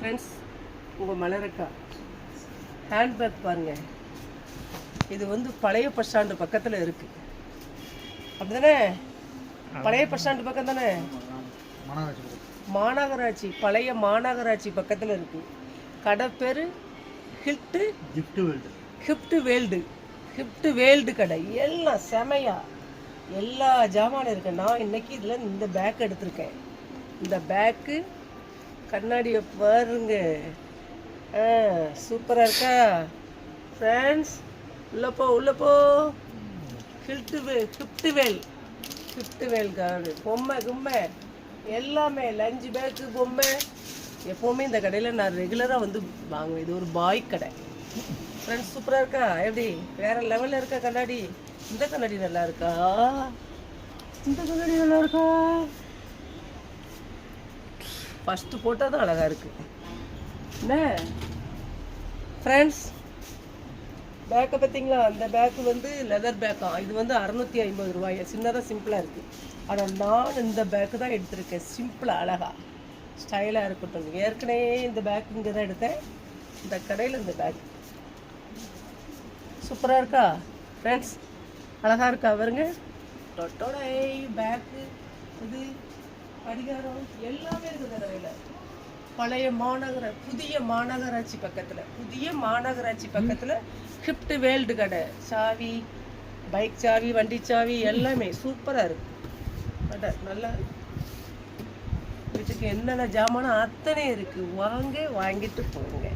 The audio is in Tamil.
ஃப்ரெண்ட்ஸ், உங்கள் மலரக்கா ஹேண்ட்பேக் பாருங்கள். இது வந்து பழைய பஸ் ஸ்டாண்டு பக்கத்தில் இருக்குது. அப்படி தானே? பழைய பஸ் ஸ்டாண்டு பக்கம் தானே? மாநகராட்சி, பழைய மாநகராட்சி பக்கத்தில் இருக்குது. கடை பேர் கிஃப்ட் வேல்டு கடை. எல்லாம் செமையா எல்லா ஜாமானும் இருக்கு. நான் இன்னைக்கு இதில் இந்த பேக் எடுத்திருக்கேன். இந்த பேக்கு கண்ணாடியை பாருங்க, சூப்பராக இருக்கா ஃப்ரெண்ட்ஸ்? உள்ளப்போ கிஃப்ட் வேல் கார்டு, பொம்மை கும்மை எல்லாமே, லஞ்சு பேக்கு பொம்மை. எப்போவுமே இந்த கடையில் நான் ரெகுலராக வந்து வாங்குவேன். இது ஒரு பாய் கடை ஃப்ரெண்ட்ஸ். சூப்பராக இருக்கா? எப்படி வேறு லெவலில் இருக்கா கண்ணாடி? இந்த கண்ணாடி நல்லா இருக்கா? இந்த கண்ணாடி நல்லா இருக்கா? ஃபஸ்ட்டு போட்டால் தான் அழகாக இருக்குது என்ன ஃப்ரெண்ட்ஸ்? பேக்கை பார்த்தீங்களா? அந்த பேக்கு வந்து லெதர் பேக்கா. இது வந்து 650 ரூபாய். சின்னதாக சிம்பிளாக இருக்குது. ஆனால் நான் இந்த பேக்கு தான் எடுத்திருக்கேன். சிம்பிளாக அழகாக ஸ்டைலாக இருக்கட்டும். ஏற்கனவே இந்த பேக் இங்கே தான் எடுத்தேன். இந்த கடையில் இந்த பேக் சூப்பராக இருக்கா ஃப்ரெண்ட்ஸ்? அழகாக இருக்கா பாருங்க. டொட்டோடை பேக்கு, இது கடிகாரம் எல்லாமே இருக்குது கடையில். புதிய மாநகராட்சி பக்கத்தில் கிஃப்ட் வேல்டு கடை. சாவி, பைக் சாவி, வண்டி சாவி எல்லாமே சூப்பராக இருக்கு கடை. நல்லா வீட்டுக்கு என்னென்ன ஜாமானும் அத்தனை இருக்குது. வாங்கிட்டு போங்க.